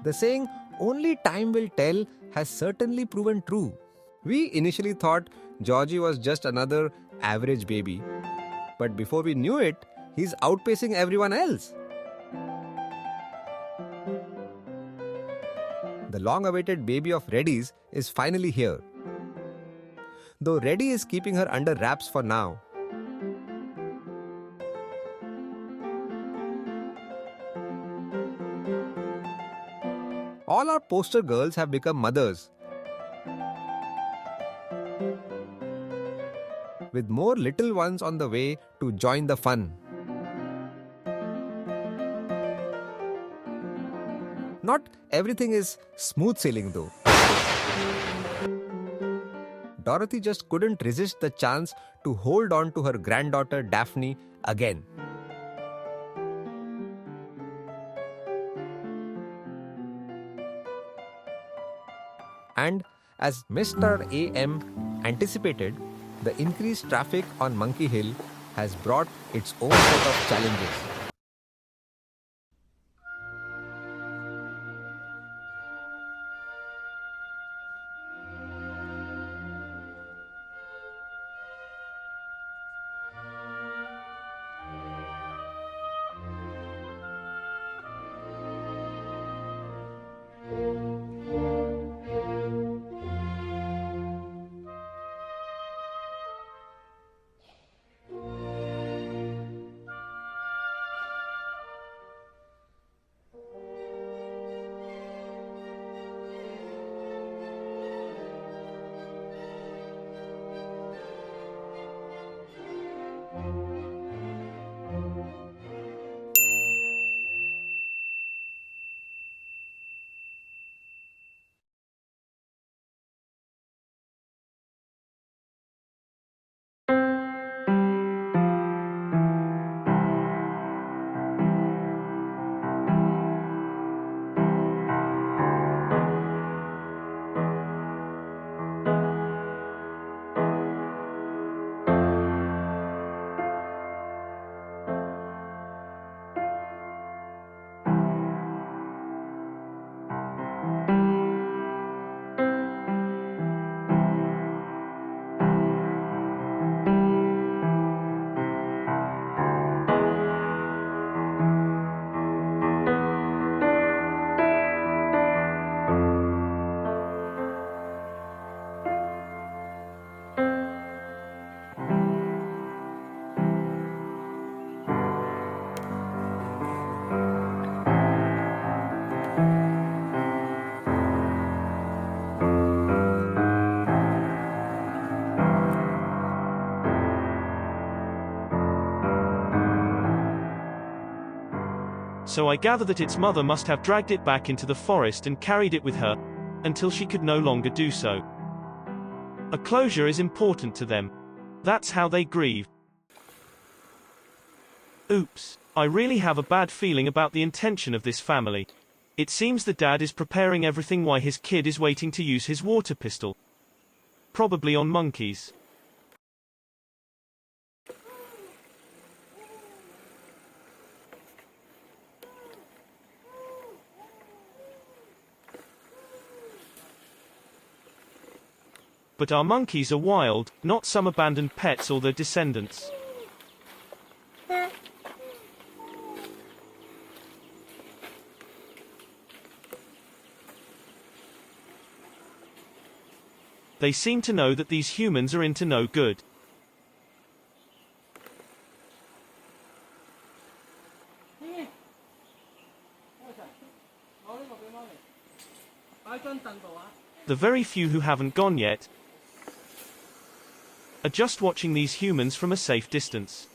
The saying, "only time will tell," has certainly proven true. We initially thought Georgie was just another average baby. But before we knew it, he's outpacing everyone else. The long-awaited baby of Reddy's is finally here. Though Reddy is keeping her under wraps for now. All our poster girls have become mothers, with more little ones on the way to join the fun. Not everything is smooth sailing though. Dorothy just couldn't resist the chance to hold on to her granddaughter Daphne again. And as Mr. AM anticipated, the increased traffic on Monkey Hill has brought its own set of challenges. So I gather that its mother must have dragged it back into the forest and carried it with her, until she could no longer do so. A closure is important to them. That's how they grieve. Oops, I really have a bad feeling about the intention of this family. It seems the dad is preparing everything while his kid is waiting to use his water pistol. Probably on monkeys. But our monkeys are wild, not some abandoned pets or their descendants. They seem to know that these humans are into no good. The very few who haven't gone yet are just watching these humans from a safe distance.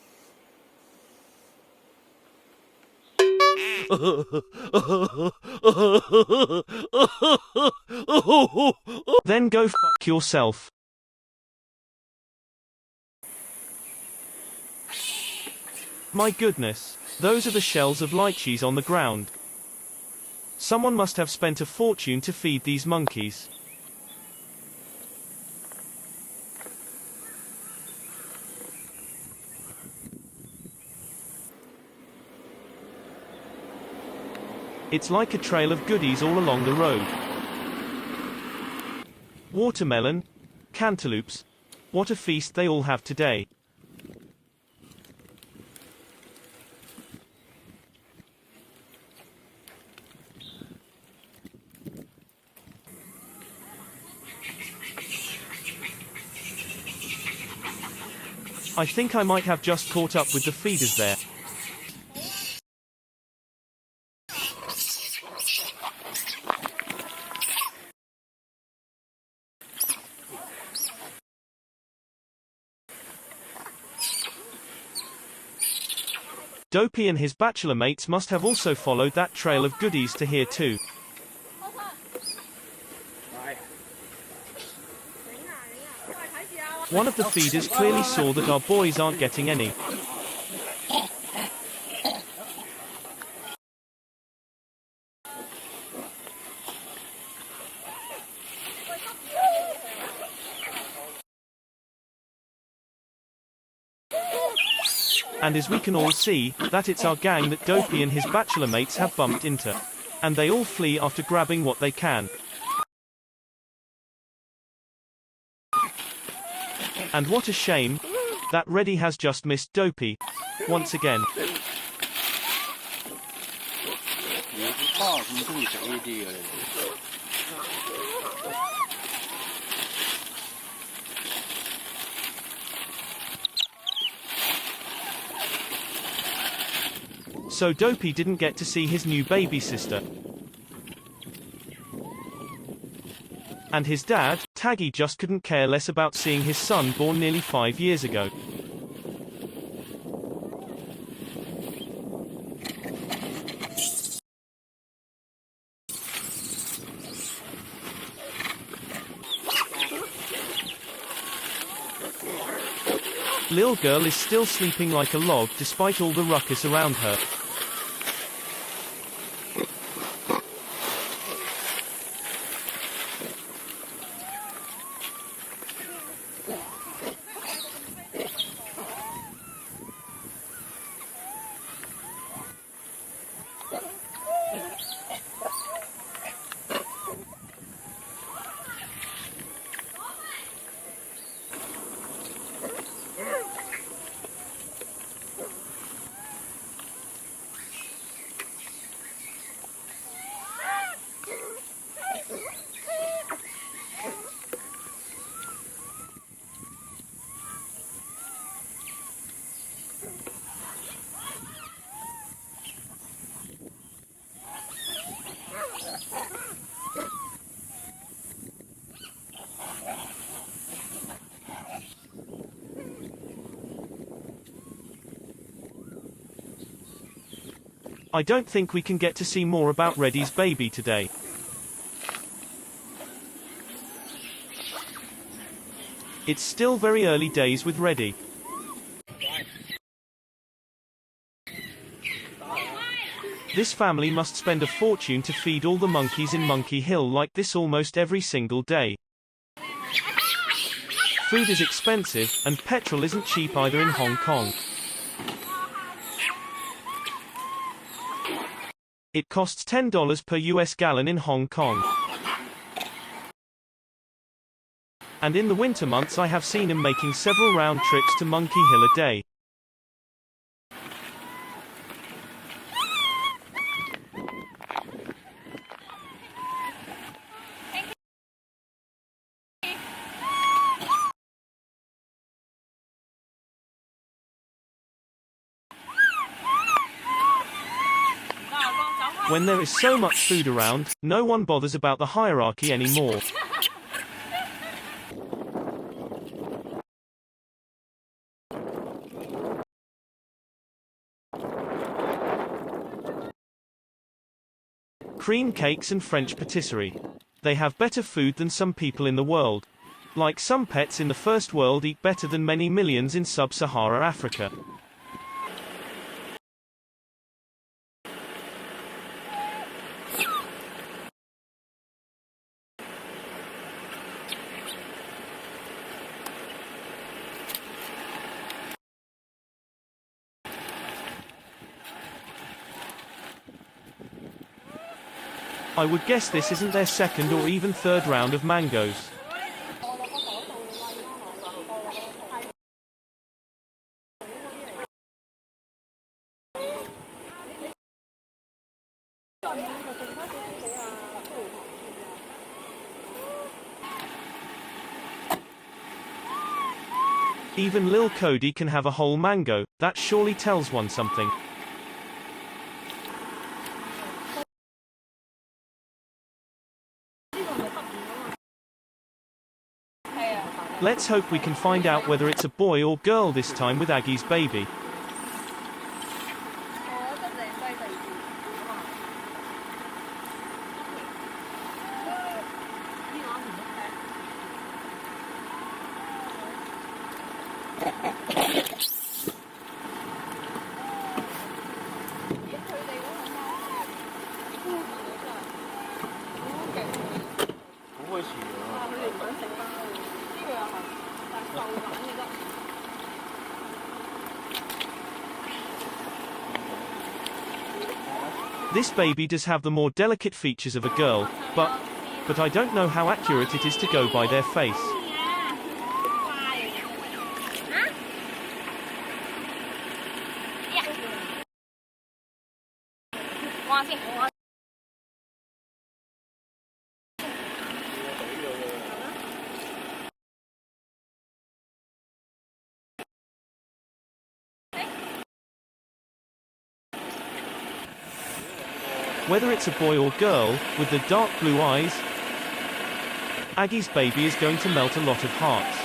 Then go fuck yourself. My goodness, those are the shells of lychees on the ground. Someone must have spent a fortune to feed these monkeys. It's like a trail of goodies all along the road. Watermelon, cantaloupes. What a feast they all have today. I think I might have just caught up with the feeders there. Dopey and his bachelor mates must have also followed that trail of goodies to here too. One of the feeders clearly saw that our boys aren't getting any. And as we can all see, that it's our gang that Dopey and his bachelor mates have bumped into. And they all flee after grabbing what they can. And what a shame that Reddy has just missed Dopey once again. So Dopey didn't get to see his new baby sister. And his dad, Taggy, just couldn't care less about seeing his son born nearly 5 years ago. Lil girl is still sleeping like a log despite all the ruckus around her. I don't think we can get to see more about Reddy's baby today. It's still very early days with Reddy. This family must spend a fortune to feed all the monkeys in Monkey Hill like this almost every single day. Food is expensive, and petrol isn't cheap either in Hong Kong. It costs $10 per US gallon in Hong Kong. And in the winter months I have seen him making several round trips to Monkey Hill a day. When there is so much food around, no one bothers about the hierarchy anymore. Cream cakes and French patisserie. They have better food than some people in the world. Like some pets in the first world eat better than many millions in sub-Sahara Africa. I would guess this isn't their second or even third round of mangoes. Even Lil Cody can have a whole mango, that surely tells one something. Let's hope we can find out whether it's a boy or girl this time with Aggie's baby. This baby does have the more delicate features of a girl, but I don't know how accurate it is to go by their face. Whether it's a boy or girl, with the dark blue eyes, Aggie's baby is going to melt a lot of hearts.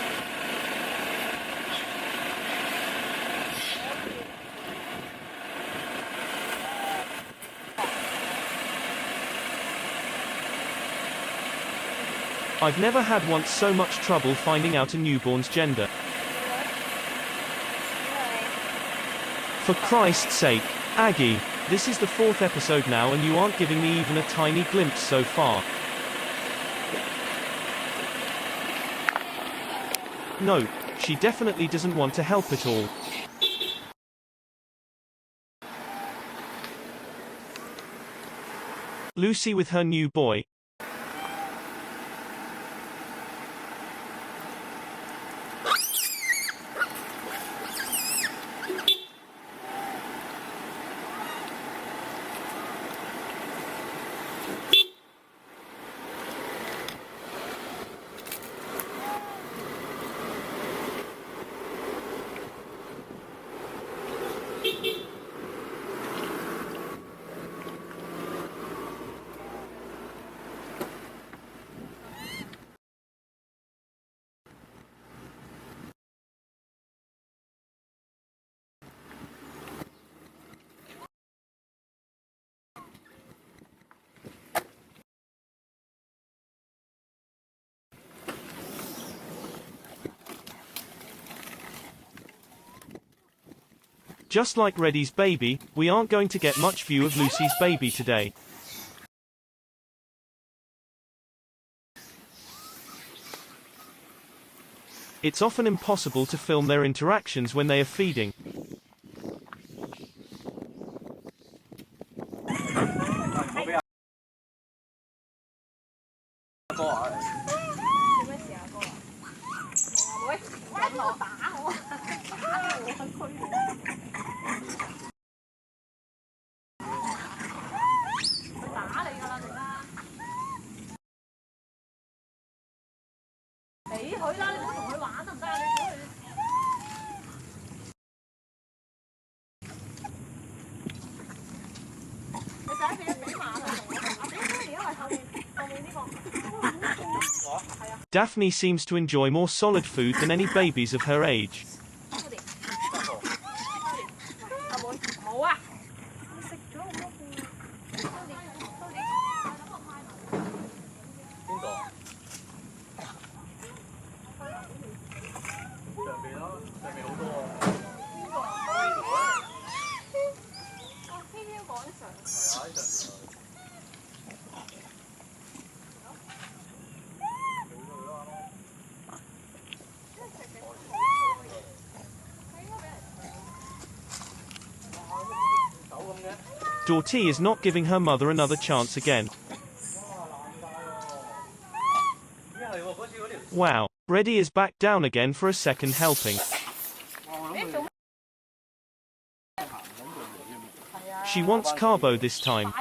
I've never had once so much trouble finding out a newborn's gender. For Christ's sake, Aggie, this is the 4th episode now and you aren't giving me even a tiny glimpse so far. No, she definitely doesn't want to help at all. Lucy with her new boy. Just like Reddy's baby, we aren't going to get much view of Lucy's baby today. It's often impossible to film their interactions when they are feeding. Daphne seems to enjoy more solid food than any babies of her age. Dorothy is not giving her mother another chance again. Wow, Reddy is back down again for a second helping. She wants carbo this time.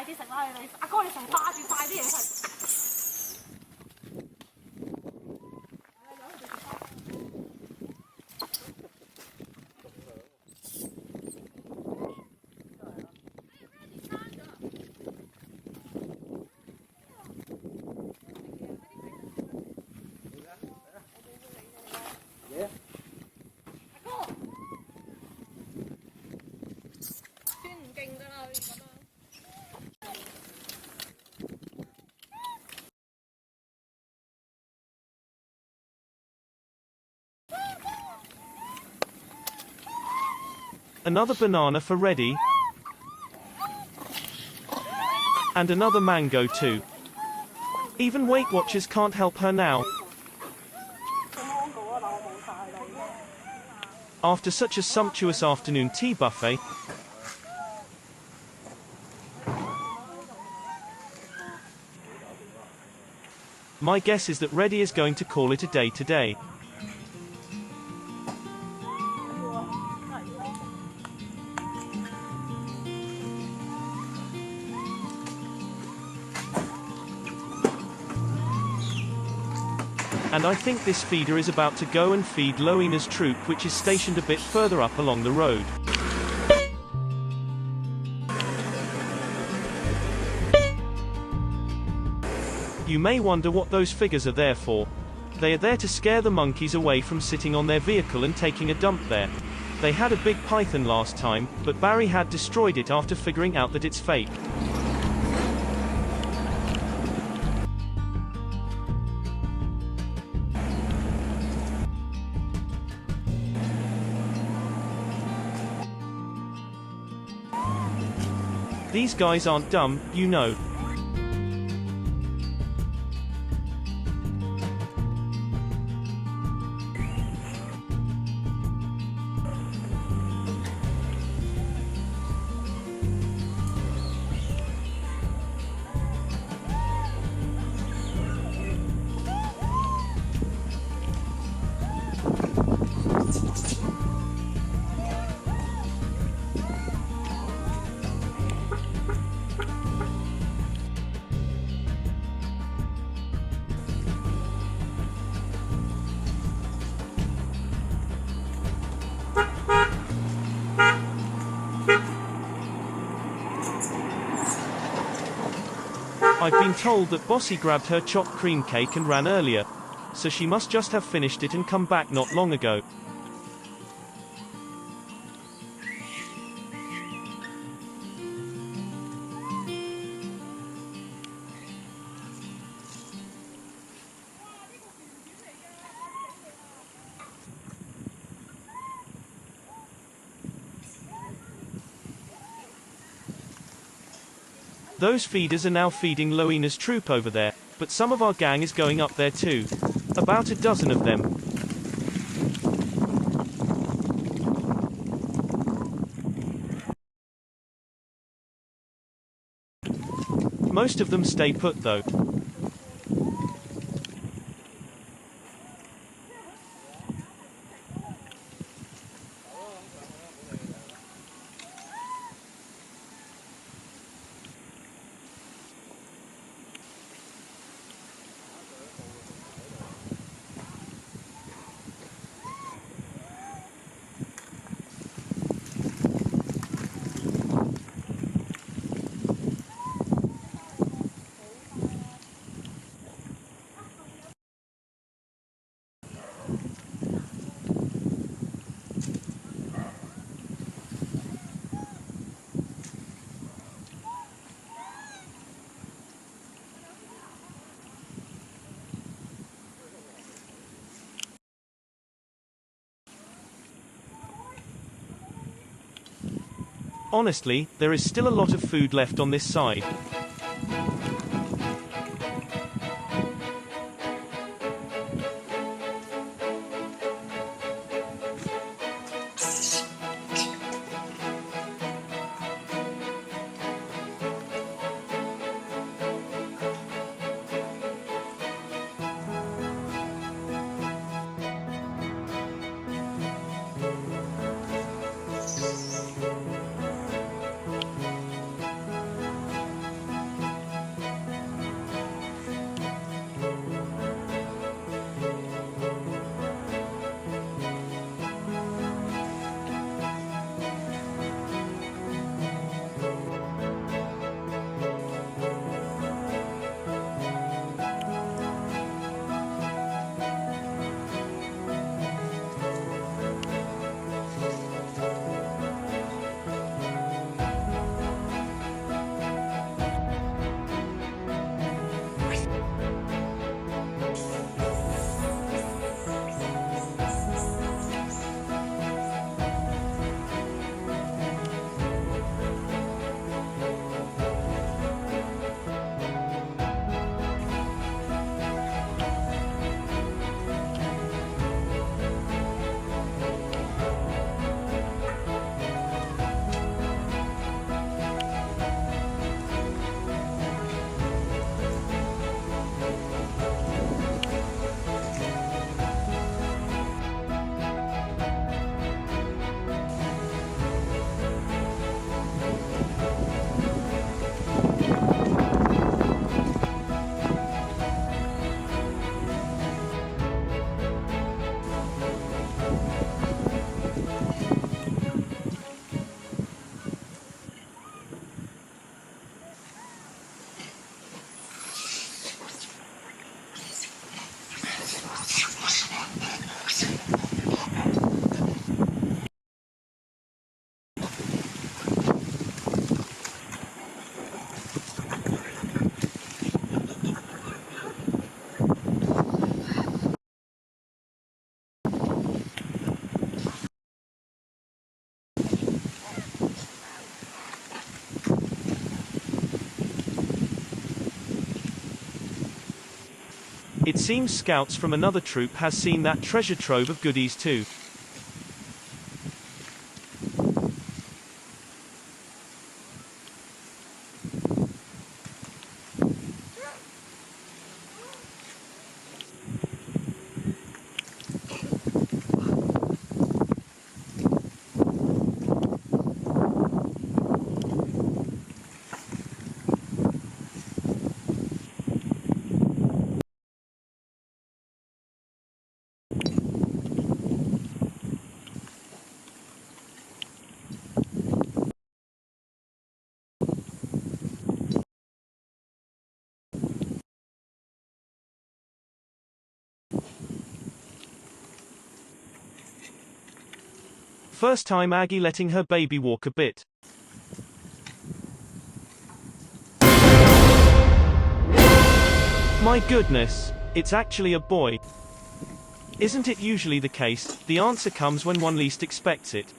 Another banana for Reddy. And another mango too. Even Weight Watchers can't help her now. After such a sumptuous afternoon tea buffet, my guess is that Reddy is going to call it a day today. And I think this feeder is about to go and feed Loina's troop, which is stationed a bit further up along the road. You may wonder what those figures are there for. They are there to scare the monkeys away from sitting on their vehicle and taking a dump there. They had a big python last time, but Barry had destroyed it after figuring out that it's fake. These guys aren't dumb, you know. I've been told that Bossy grabbed her chopped cream cake and ran earlier, so she must just have finished it and come back not long ago. Those feeders are now feeding Loina's troop over there, but some of our gang is going up there too. About a dozen of them. Most of them stay put though. Honestly, there is still a lot of food left on this side. It seems scouts from another troop has seen that treasure trove of goodies too. First time Aggie letting her baby walk a bit. My goodness, it's actually a boy. Isn't it usually the case? The answer comes when one least expects it.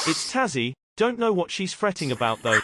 It's Tazzy, don't know what she's fretting about though.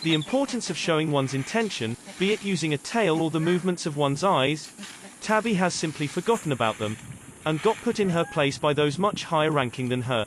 The importance of showing one's intention, be it using a tail or the movements of one's eyes, Tabby has simply forgotten about them, and got put in her place by those much higher ranking than her.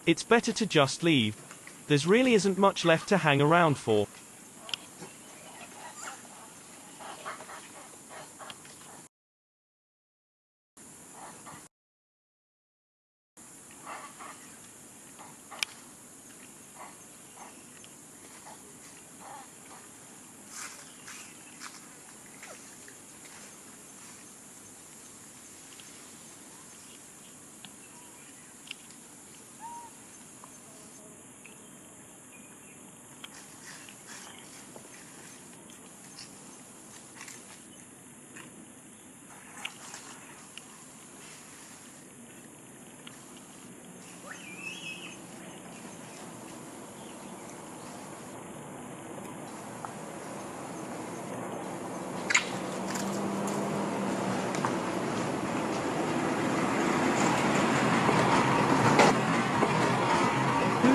It's better to just leave. There's really isn't much left to hang around for.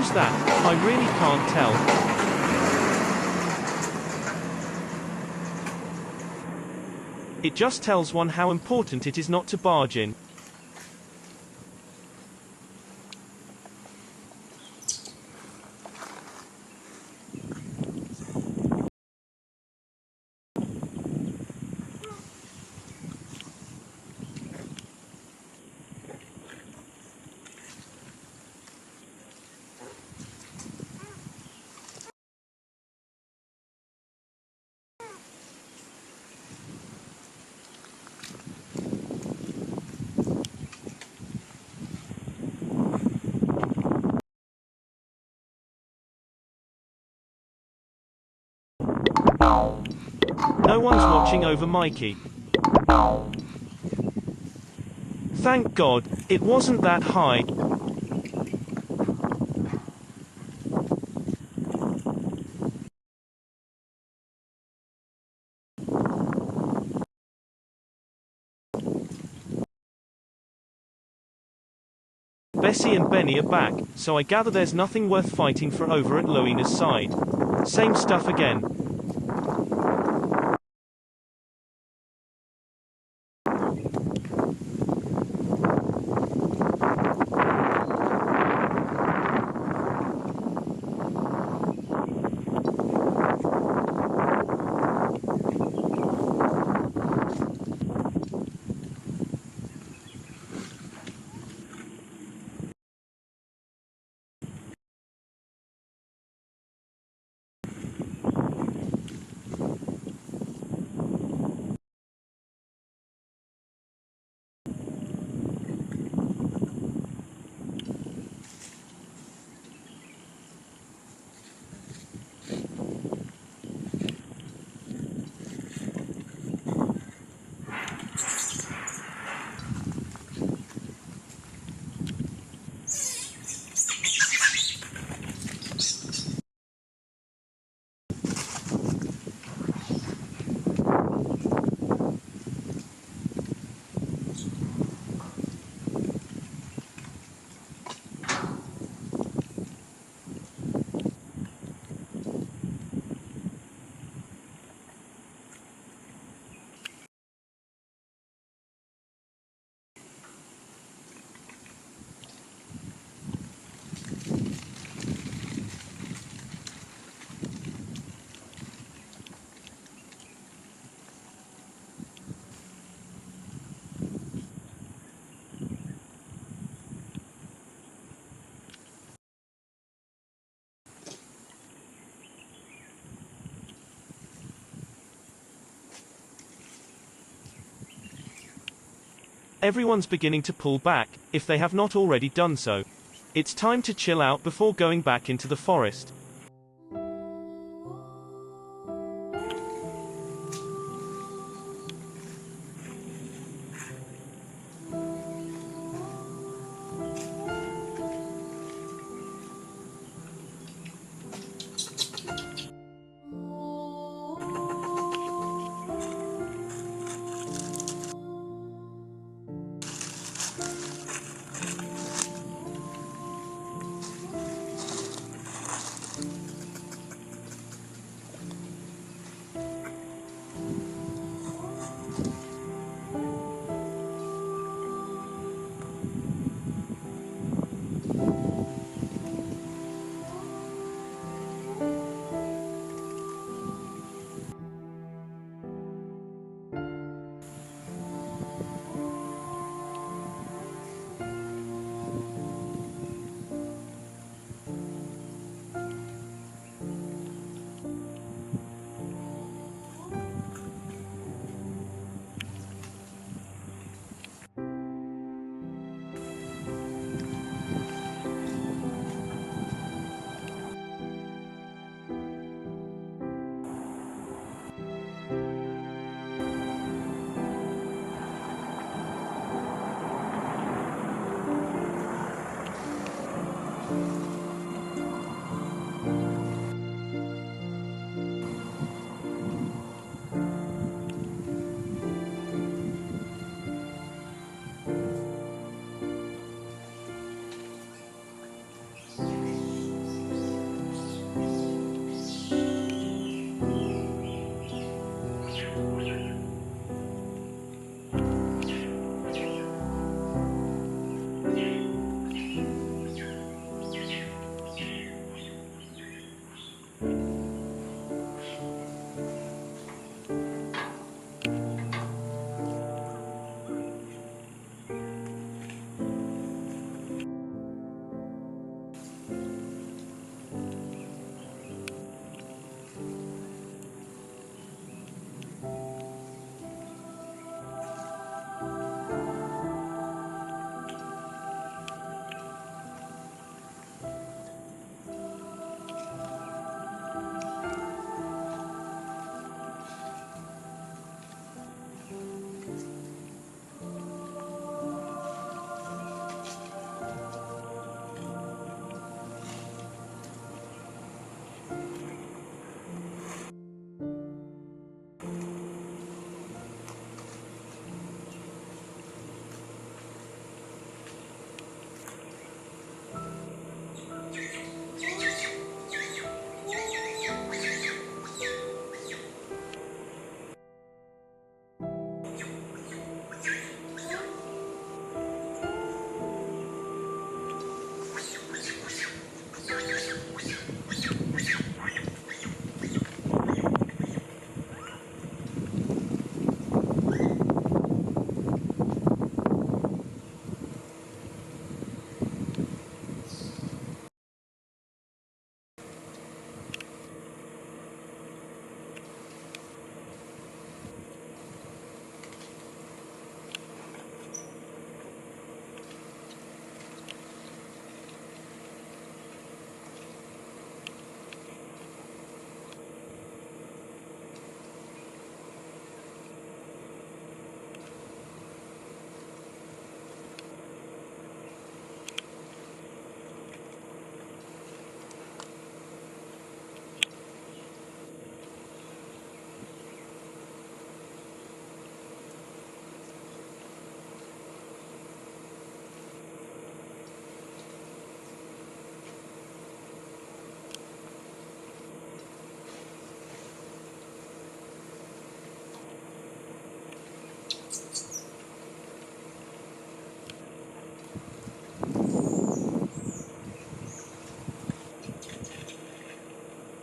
Who's that? I really can't tell. It just tells one how important it is not to barge in. No one's watching over Mikey. Thank God, it wasn't that high. Bessie and Benny are back, so I gather there's nothing worth fighting for over at Lowena's side. Same stuff again. Everyone's beginning to pull back, if they have not already done so. It's time to chill out before going back into the forest.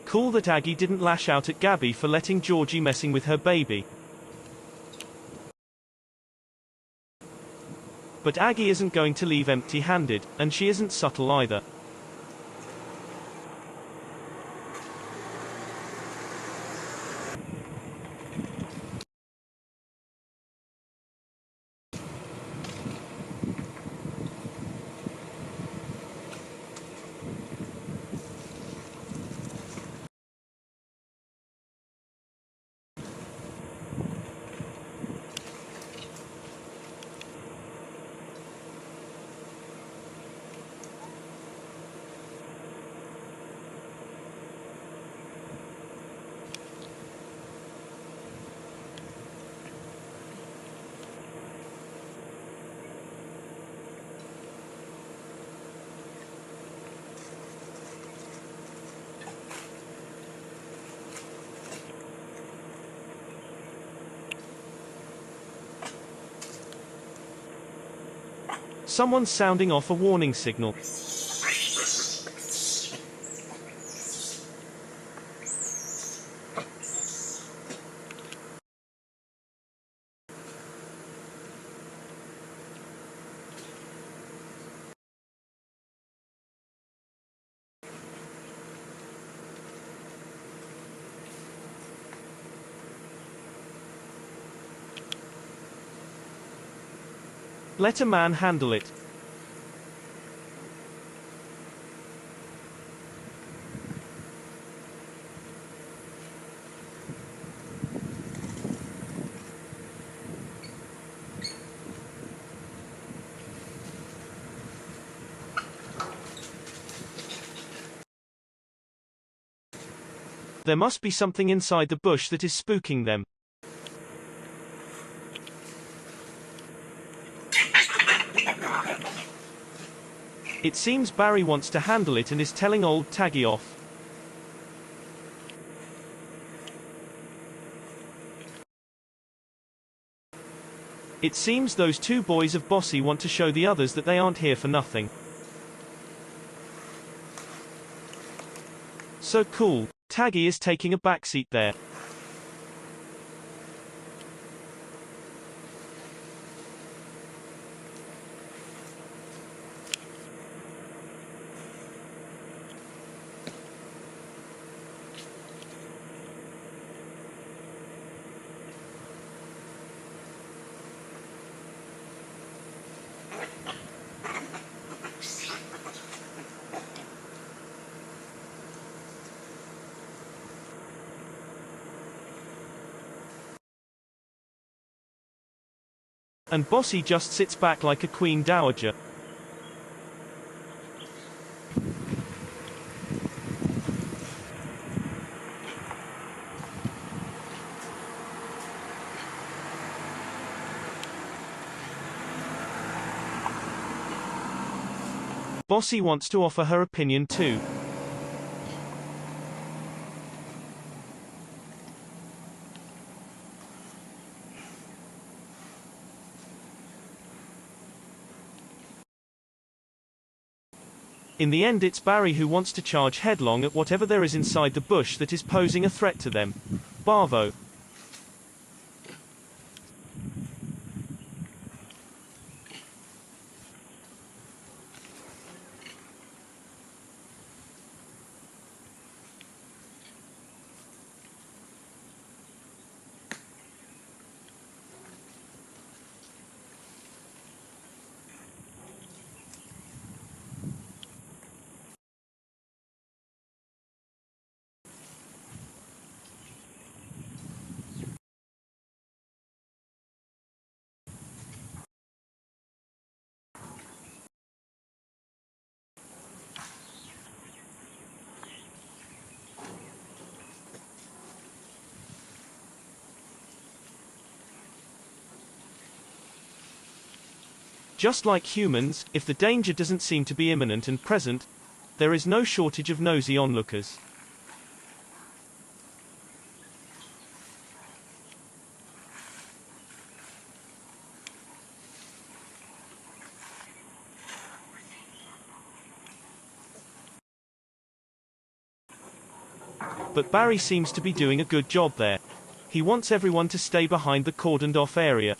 Cool that Aggie didn't lash out at Gabby for letting Georgie messing with her baby. But Aggie isn't going to leave empty-handed, and she isn't subtle either. Someone's sounding off a warning signal. Let a man handle it. There must be something inside the bush that is spooking them. It seems Barry wants to handle it and is telling old Taggy off. It seems those two boys of Bossy want to show the others that they aren't here for nothing. So cool, Taggy is taking a backseat there. And Bossy just sits back like a queen dowager. Bossy wants to offer her opinion too. In the end, it's Barry who wants to charge headlong at whatever there is inside the bush that is posing a threat to them. Bravo. Just like humans, if the danger doesn't seem to be imminent and present, there is no shortage of nosy onlookers. but Barry seems to be doing a good job there. He wants everyone to stay behind the cordoned-off area.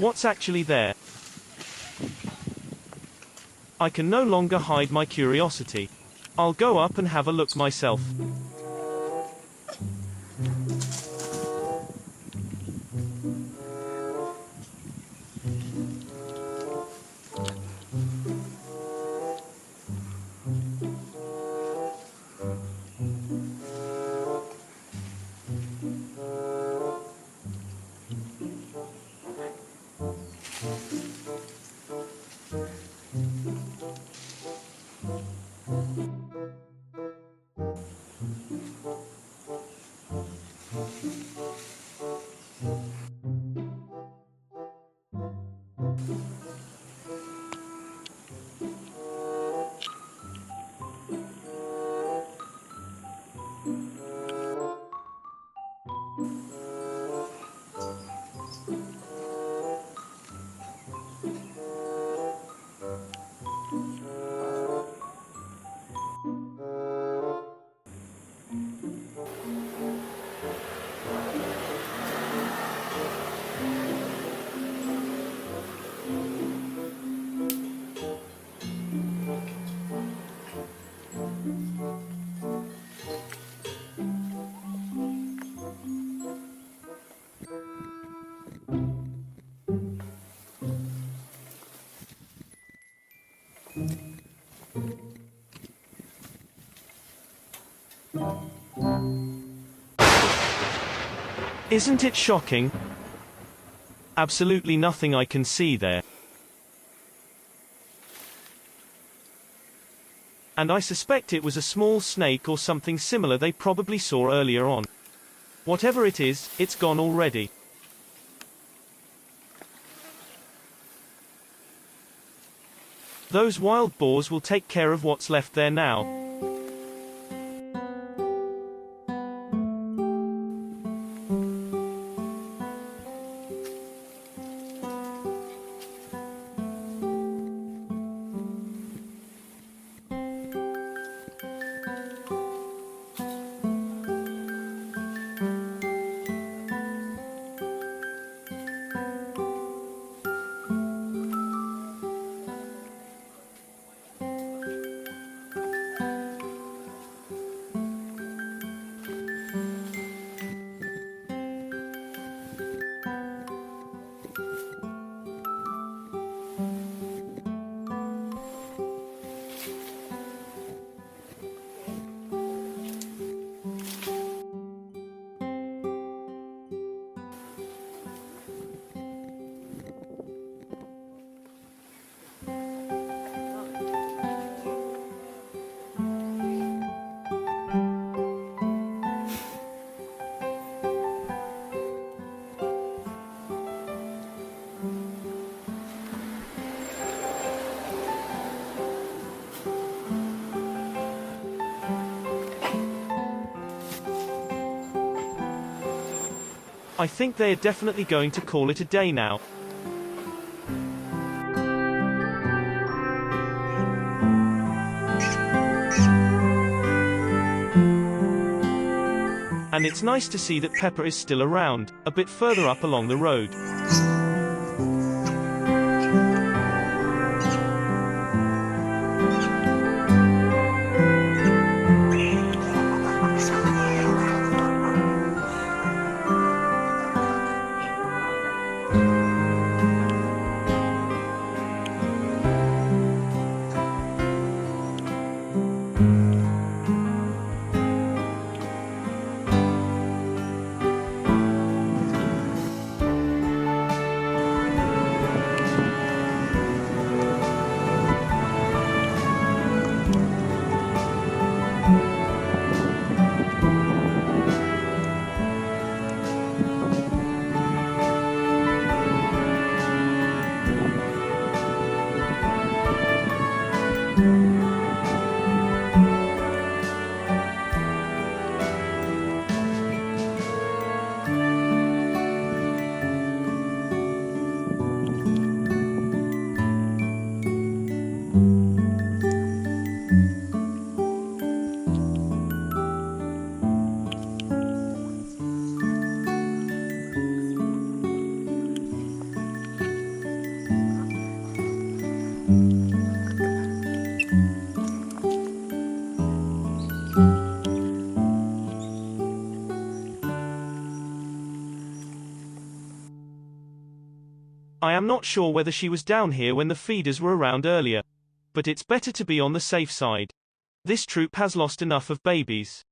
What's actually there? I can no longer hide my curiosity. I'll go up and have a look myself. Isn't it shocking? Absolutely nothing I can see there. And I suspect it was a small snake or something similar they probably saw earlier on. Whatever it is, it's gone already. Those wild boars will take care of what's left there now. I think they are definitely going to call it a day now. And it's nice to see that Pepper is still around, a bit further up along the road. I am not sure whether she was down here when the feeders were around earlier. But it's better to be on the safe side. This troop has lost enough of babies.